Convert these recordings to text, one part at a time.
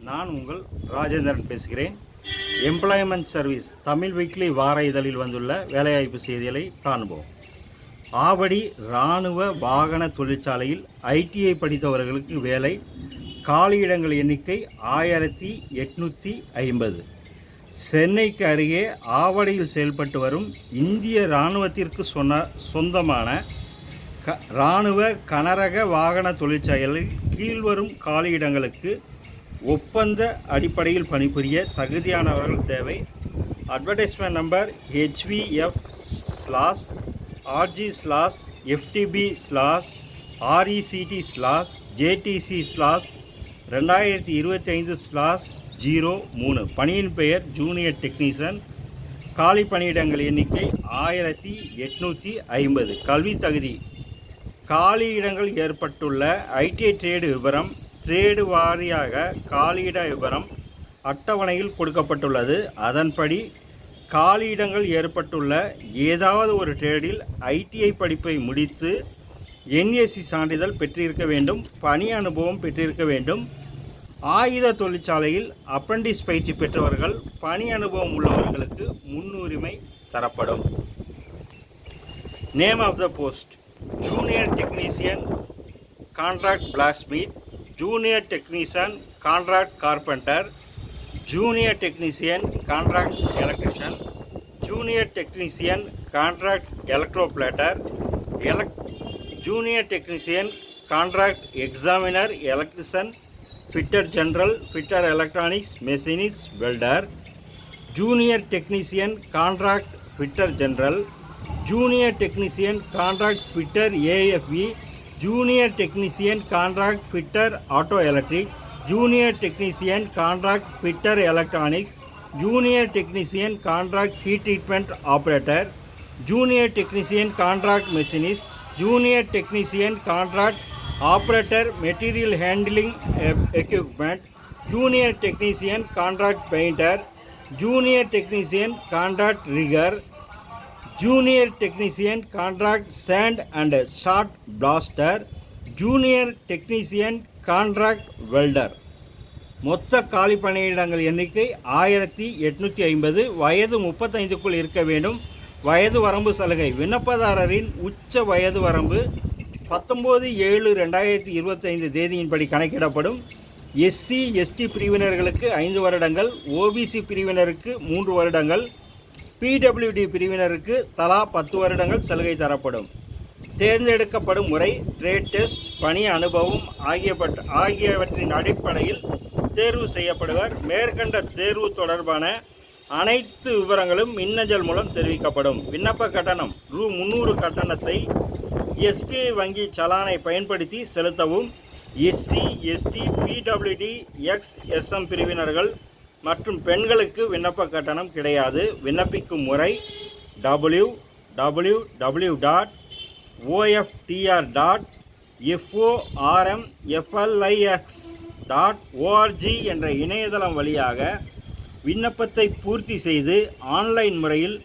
நான் உங்கள் ராஜேந்திரன் பேசுகிறேன். எம்ப்ளாய்மெண்ட் சர்வீஸ் தமிழ் வீக்லி வார இதழில் வந்துள்ள வேலைவாய்ப்பு செய்திகளை காண்போம். ஆவடி இராணுவ வாகன தொழிற்சாலையில் ஐடிஐ படித்தவர்களுக்கு வேலை. காலியிடங்கள் எண்ணிக்கை 1850. சென்னைக்கு அருகே ஆவடியில் செயல்பட்டு வரும் இந்திய இராணுவத்திற்கு சொந்தமான இராணுவ கனரக வாகன தொழிற்சாலையில் கீழ்வரும் காலியிடங்களுக்கு ஒப்பந்த அடிப்படையில் பணிபுரிய தகுதியானவர்கள் தேவை. Advertisement number HVF/RG/FTB/JTC/2025/03. பணியின் பெயர் ஜூனியர் டெக்னீஷியன். காலி பணியிடங்கள் எண்ணிக்கை 1850. கல்வி தகுதி. காலியிடங்கள் ஏற்பட்டுள்ள ஐடிஐ ட்ரேடு விவரம், ட்ரேடு வாரியாக காலியிட விவரம் அட்டவணையில் கொடுக்கப்பட்டுள்ளது. அதன்படி காலியிடங்கள் ஏற்பட்டுள்ள ஏதாவது ஒரு ட்ரேடில் ஐடிஐ படிப்பை முடித்து என்ஏசி சான்றிதழ் பெற்றிருக்க வேண்டும். பணி அனுபவம் பெற்றிருக்க வேண்டும். ஆயுத தொழிற்சாலையில் அப்ரண்டிஸ் பயிற்சி பெற்றவர்கள், பணி அனுபவம் உள்ளவர்களுக்கு முன்னுரிமை தரப்படும். Name of the post: junior technician contract blacksmith, junior technician contract carpenter, junior technician contract electrician, junior technician contract electroplater, junior technician contract examiner electrician, fitter general, fitter electronics machinist, welder, junior technician contract fitter general, junior technician contract fitter AFE, junior technician contract fitter auto electric, junior technician contract fitter electronics, junior technician contract heat treatment operator, junior technician contract machinist, junior technician contract operator material handling equipment, junior technician contract painter, junior technician contract rigger, junior technician contract sand and shot blaster, junior technician contract welder. மொத்த காலி பணியிடங்கள் எண்ணிக்கை 1850. வயது 35க்குள் இருக்க வேண்டும். வயது வரம்பு சலுகை: விண்ணப்பதாரரின் உச்ச வயது வரம்பு 19/7/2025 தேதியின்படி கணக்கிடப்படும். எஸ்சி எஸ்டி பிரிவினர்களுக்கு 5 வருடங்கள், ஓபிசி பிரிவினருக்கு 3 வருடங்கள், பிடபிள்யூடி பிரிவினருக்கு தலா 10 வருடங்கள் சலுகை தரப்படும். தேர்ந்தெடுக்கப்படும் முறை: ட்ரேட் டெஸ்ட், பணி அனுபவம் ஆகியவற்றின் அடிப்படையில் தேர்வு செய்யப்படுவர். மேற்கண்ட தேர்வு தொடர்பான அனைத்து விவரங்களும் மின்னஞ்சல் மூலம் தெரிவிக்கப்படும். விண்ணப்ப கட்டணம் ரூ. 300 கட்டணத்தை எஸ்பிஐ வங்கி சலானை பயன்படுத்தி செலுத்தவும். எஸ்சி எஸ்டி பிடபிள்யூடி எக்ஸ்எஸ்எம் பிரிவினர்கள் மற்றும் பெண்களுக்கு விண்ணப்ப கட்டணம் கிடையாது. விண்ணப்பிக்கும் முறை: www.oftr.formflix.org என்ற இணையதளம் வழியாக விண்ணப்பத்தை பூர்த்தி செய்து ஆன்லைன் முறையில்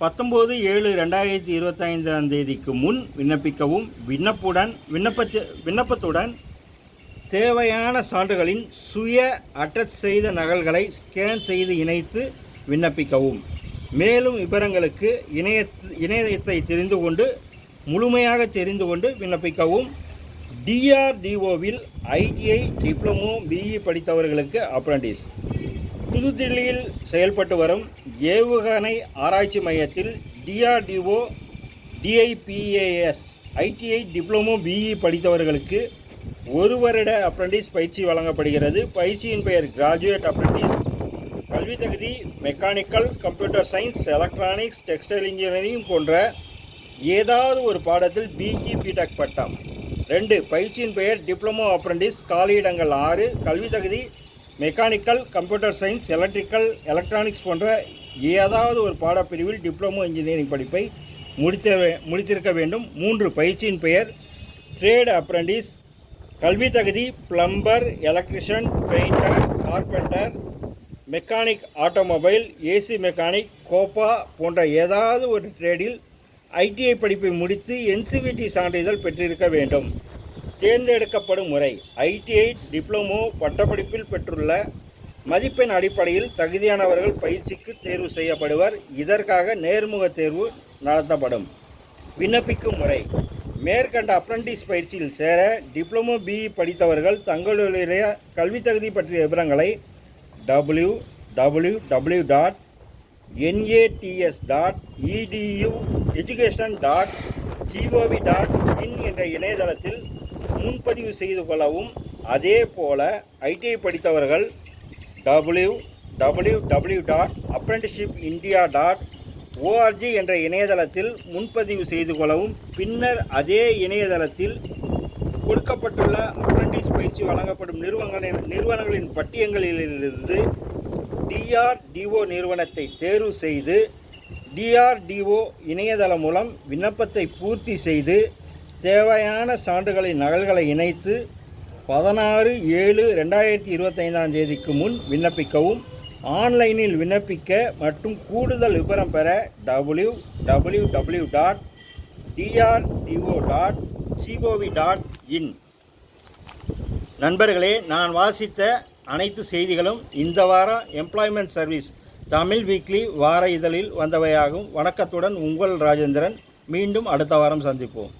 19/7/2025 தேதிக்கு முன் விண்ணப்பிக்கவும். விண்ணப்பத்துடன் தேவையான சான்றுகளின் சுய அட்டச் செய்த நகல்களை ஸ்கேன் செய்து இணைத்து விண்ணப்பிக்கவும். மேலும் விவரங்களுக்கு இணையத்தை முழுமையாக தெரிந்து கொண்டு விண்ணப்பிக்கவும். டிஆர்டிஓவில் ஐடிஐ டிப்ளமோ பிஇ படித்தவர்களுக்கு அப்ரண்டிஸ். புதுதில்லியில் செயல்பட்டு வரும் ஏவுகணை ஆராய்ச்சி மையத்தில் டிஆர்டிஓ டிஐபிஏஎஸ் ஐடிஐ டிப்ளமோ பிஇ படித்தவர்களுக்கு 1 வருட அப்ரண்டிஸ் பயிற்சி வழங்கப்படுகிறது. பயிற்சியின் பெயர் கிராஜுவேட் அப்ரண்டிஸ். கல்வி தகுதி: mechanical, computer science, electronics, textile engineering போன்ற ஏதாவது ஒரு பாடத்தில் பிஇ பிடெக் பட்டம். 2. பயிற்சியின் பெயர் டிப்ளமோ அப்ரண்டிஸ். காலியிடங்கள் 6. கல்வி தகுதி: மெக்கானிக்கல், கம்ப்யூட்டர் சயின்ஸ், எலக்ட்ரானிக்ஸ் போன்ற ஏதாவது ஒரு பாடப்பிரிவில் டிப்ளமோ இன்ஜினியரிங் படிப்பை முடித்திருக்க வேண்டும். 3. பயிற்சியின் பெயர் ட்ரேட் அப்ரண்டிஸ். கல்வி தகுதி: plumber, electrician, painter, carpenter, mechanic, automobile, AC mechanic, COPA போன்ற ஏதாவது ஒரு ட்ரேடில் ஐடிஐ படிப்பை முடித்து என்சிவிடி சான்றிதழ் பெற்றிருக்க வேண்டும். தேர்ந்தெடுக்கப்படும் முறை ITI டிப்ளமோ பட்டப்படிப்பில் பெற்றுள்ள மதிப்பெண் அடிப்படையில் தகுதியானவர்கள் பயிற்சிக்கு தேர்வு செய்யப்படுவர். இதற்காக நேர்முக தேர்வு நடத்தப்படும். விண்ணப்பிக்கும் முறை மேற்கண்ட அப்ரண்டிஸ் பயிற்சியில் சேர டிப்ளமோ BE படித்தவர்கள் தங்களுடைய கல்வி தகுதி பற்றிய விவரங்களை www.nats.education.gov.in என்ற இணையதளத்தில் முன்பதிவு செய்து கொள்ளவும். அதே போல ITI படித்தவர்கள் www.apprenticeshipindia.org என்ற இணையதளத்தில் முன்பதிவு செய்து கொள்ளவும். பின்னர் அதே இணையதளத்தில் கொடுக்கப்பட்டுள்ள அப்ரண்டிஸ் பயிற்சி வழங்கப்படும் நிறுவனங்களின் பட்டியலிலிருந்து DRDO நிறுவனத்தை தேர்வு செய்து DRDO இணையதளம் மூலம் விண்ணப்பத்தை பூர்த்தி செய்து தேவையான சான்றுகளின் நகல்களை இணைத்து 16/7/2025 தேதிக்கு முன் விண்ணப்பிக்கவும். ஆன்லைனில் விண்ணப்பிக்க மற்றும் கூடுதல் விவரம் பெற www.drdo.gov.in. நண்பர்களே, நான் வாசித்த அனைத்து செய்திகளும் இந்த வாரம் எம்ப்ளாய்மெண்ட் சர்வீஸ் தமிழ் வீக்லி வார இதழில் வந்தவையாகும். வணக்கத்துடன் உங்கள் ராஜேந்திரன். மீண்டும் அடுத்த வாரம் சந்திப்போம்.